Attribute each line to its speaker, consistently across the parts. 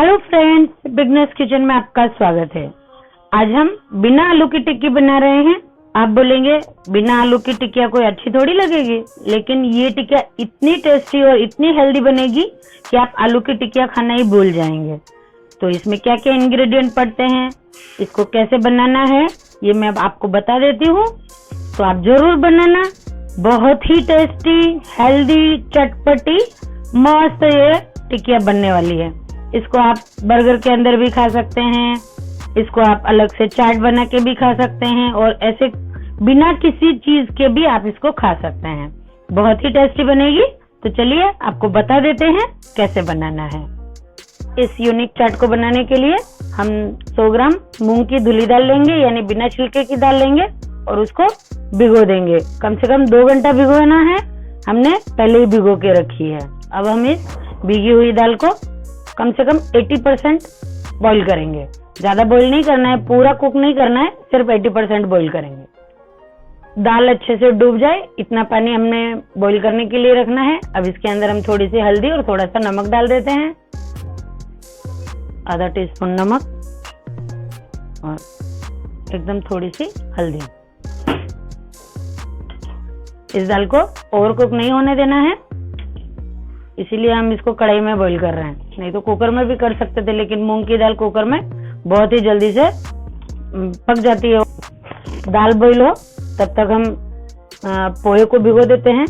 Speaker 1: Hello friends, beginners kitchen में आपका स्वागत है। आज हम बिना आलू की टिक्की बना रहे हैं। आप बोलेंगे बिना आलू की टिक्किया कोई अच्छी थोड़ी लगेगी, लेकिन ये टिक्किया इतनी टेस्टी और इतनी हेल्दी बनेगी कि आप आलू की टिक्किया खाना ही भूल जाएंगे। तो इसमें क्या क्या इंग्रेडिएंट पड़ते हैं, इसको कैसे बनाना है, ये मैं आपको बता देती हूँ। तो आप जरूर बनाना। बहुत ही टेस्टी, हेल्दी, चटपटी, मस्त ये टिक्किया बनने वाली है। इसको आप बर्गर के अंदर भी खा सकते हैं, इसको आप अलग से चाट बना के भी खा सकते हैं, और ऐसे बिना किसी चीज के भी आप इसको खा सकते हैं। बहुत ही टेस्टी बनेगी। तो चलिए आपको बता देते हैं कैसे बनाना है। इस यूनिक चाट को बनाने के लिए हम 100 ग्राम मूंग की धुली दाल लेंगे, यानी बिना छिलके की दाल लेंगे, और उसको भिगो देंगे। कम से कम 2 घंटा भिगोना है, हमने पहले ही भिगो के रखी है। अब हम इस भीगी हुई दाल को कम से कम 80% बॉईल करेंगे। ज्यादा बॉईल नहीं करना है, पूरा कुक नहीं करना है, सिर्फ 80% बॉईल करेंगे। दाल अच्छे से डूब जाए इतना पानी हमने बॉईल करने के लिए रखना है। अब इसके अंदर हम थोड़ी सी हल्दी और थोड़ा सा नमक डाल देते हैं, आधा टीस्पून नमक और एकदम थोड़ी सी हल्दी। इस दाल को ओवर कुक नहीं होने देना है, इसीलिए हम इसको कढ़ाई में बॉईल कर रहे हैं। नहीं तो कुकर में भी कर सकते थे, लेकिन मूंग की दाल कुकर में बहुत ही जल्दी से पक जाती है। दाल बॉईल हो तब तक हम पोहे को भिगो देते हैं।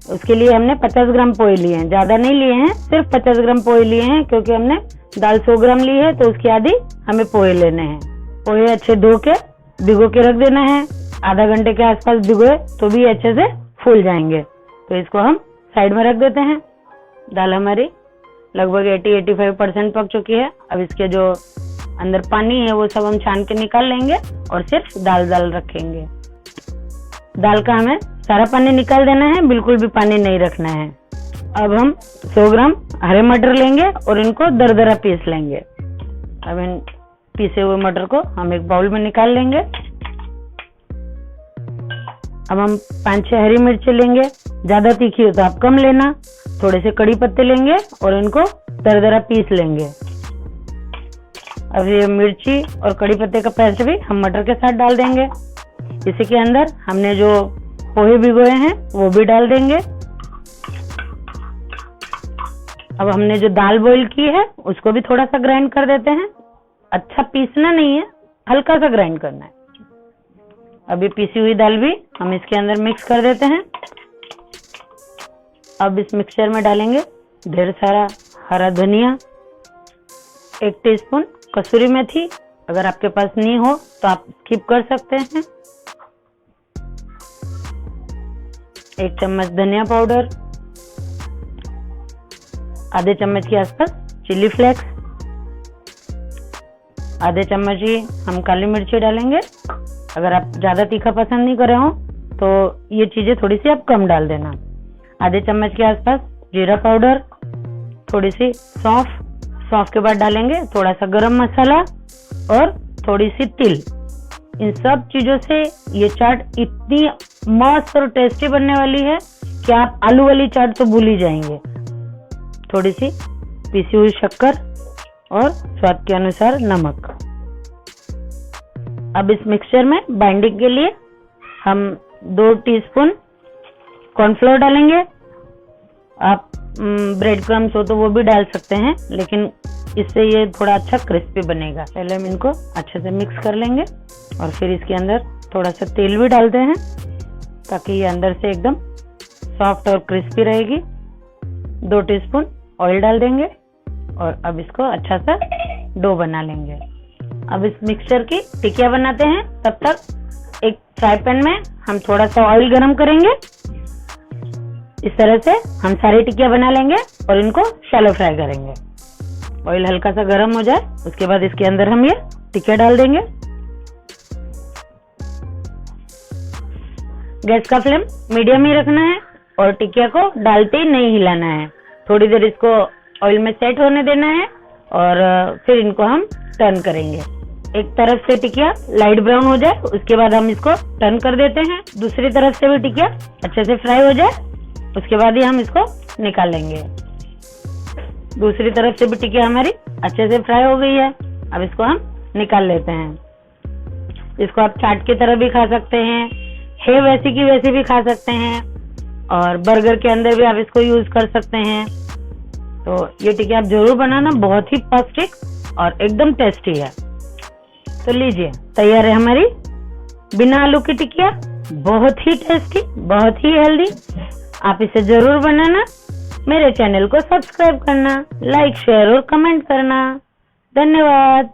Speaker 1: उसके लिए हमने 50 ग्राम पोहे लिए हैं, ज्यादा नहीं लिए हैं, सिर्फ 50 ग्राम पोहे लिए हैं, क्योंकि हमने दाल 100 ग्राम ली है तो उसकी आधी हमें पोहे लेने हैं। पोहे अच्छे धो के भिगो के रख देना है। आधा घंटे के आसपास भिगोए तो भी अच्छे से फूल जाएंगे। तो इसको हम साइड में रख देते हैं। दाल हमारी लगभग 80-85% पक चुकी है। अब इसके जो अंदर पानी है वो सब हम छान के निकाल लेंगे और सिर्फ दाल रखेंगे। दाल का हमें सारा पानी निकाल देना है, बिल्कुल भी पानी नहीं रखना है। अब हम 100 ग्राम हरे मटर लेंगे और इनको दरदरा पीस लेंगे। अब इन पीसे हुए मटर को हम एक बाउल में निकाल लेंगे। अब हम 5-6 हरी मिर्ची लेंगे, ज्यादा तीखी हो तो आप कम लेना। थोड़े से कड़ी पत्ते लेंगे और इनको दरदरा पीस लेंगे। अब ये मिर्ची और कड़ी पत्ते का पेस्ट भी हम मटर के साथ डाल देंगे। इसी के अंदर हमने जो पोहे भिगोए हैं वो भी डाल देंगे। अब हमने जो दाल बॉईल की है उसको भी थोड़ा सा ग्राइंड कर देते हैं। अच्छा पीसना नहीं है, हल्का सा ग्राइंड करना है। अब ये पीसी हुई दाल भी हम इसके अंदर मिक्स कर देते हैं। अब इस मिक्सचर में डालेंगे ढेर सारा हरा धनिया, 1 टीस्पून कसूरी मेथी, अगर आपके पास नहीं हो तो आप स्किप कर सकते हैं, 1 चम्मच धनिया पाउडर, आधे चम्मच के आसपास चिली फ्लेक्स, आधे चम्मच ही हम काली मिर्ची डालेंगे। अगर आप ज्यादा तीखा पसंद नहीं कर रहे हो तो ये चीजें थोड़ी सी आप कम डाल देना। आधे चम्मच के आसपास जीरा पाउडर, थोड़ी सी सौंफ के बाद डालेंगे थोड़ा सा गरम मसाला और थोड़ी सी तिल। इन सब चीजों से ये चाट इतनी मस्त और टेस्टी बनने वाली है कि आप आलू वाली चाट तो भूल ही जाएंगे। थोड़ी सी पीसी हुई शक्कर और स्वाद के अनुसार नमक। अब इस मिक्सचर में बाइंडिंग के लिए हम 2 टीस्पून कॉर्नफ्लोर डालेंगे। आप ब्रेड क्रम्स हो तो वो भी डाल सकते हैं, लेकिन इससे ये थोड़ा अच्छा क्रिस्पी बनेगा। पहले हम इनको अच्छे से मिक्स कर लेंगे और फिर इसके अंदर थोड़ा सा तेल भी डालते हैं ताकि ये अंदर से एकदम सॉफ्ट और क्रिस्पी रहेगी। 2 टीस्पून ऑयल डाल देंगे और अब इसको अच्छा सा डो बना लेंगे। अब इस मिक्सचर की टिक्किया बनाते हैं। तब तक एक फ्राई पैन में हम थोड़ा सा ऑयल गरम करेंगे। इस तरह से हम सारी टिक्किया बना लेंगे और इनको शैलो फ्राई करेंगे। ऑयल हल्का सा गरम हो जाए उसके बाद इसके अंदर हम ये टिक्किया डाल देंगे। गैस का फ्लेम मीडियम ही रखना है और टिक्किया को डालते ही नहीं हिलाना है। थोड़ी देर इसको ऑयल में सेट होने देना है और फिर इनको हम टर्न करेंगे। एक तरफ से टिक्किया लाइट ब्राउन हो जाए उसके बाद हम इसको टर्न कर देते हैं। दूसरी तरफ से भी टिक्किया अच्छे से फ्राई हो जाए उसके बाद ही हम इसको निकाल लेंगे। दूसरी तरफ से भी टिक्किया हमारी अच्छे से फ्राई हो गई है। अब इसको हम निकाल लेते हैं। इसको आप चाट की तरह भी खा सकते हैं, है वैसी की वैसी भी खा सकते हैं, और बर्गर के अंदर भी आप इसको यूज कर सकते हैं। तो ये टिकिया आप जरूर बनाना, बहुत ही पौष्टिक और एकदम टेस्टी है। तो लीजिए, तैयार है हमारी बिना आलू की टिकिया, बहुत ही टेस्टी, बहुत ही हेल्दी। आप इसे जरूर बनाना। मेरे चैनल को सब्सक्राइब करना, लाइक शेयर और कमेंट करना। धन्यवाद।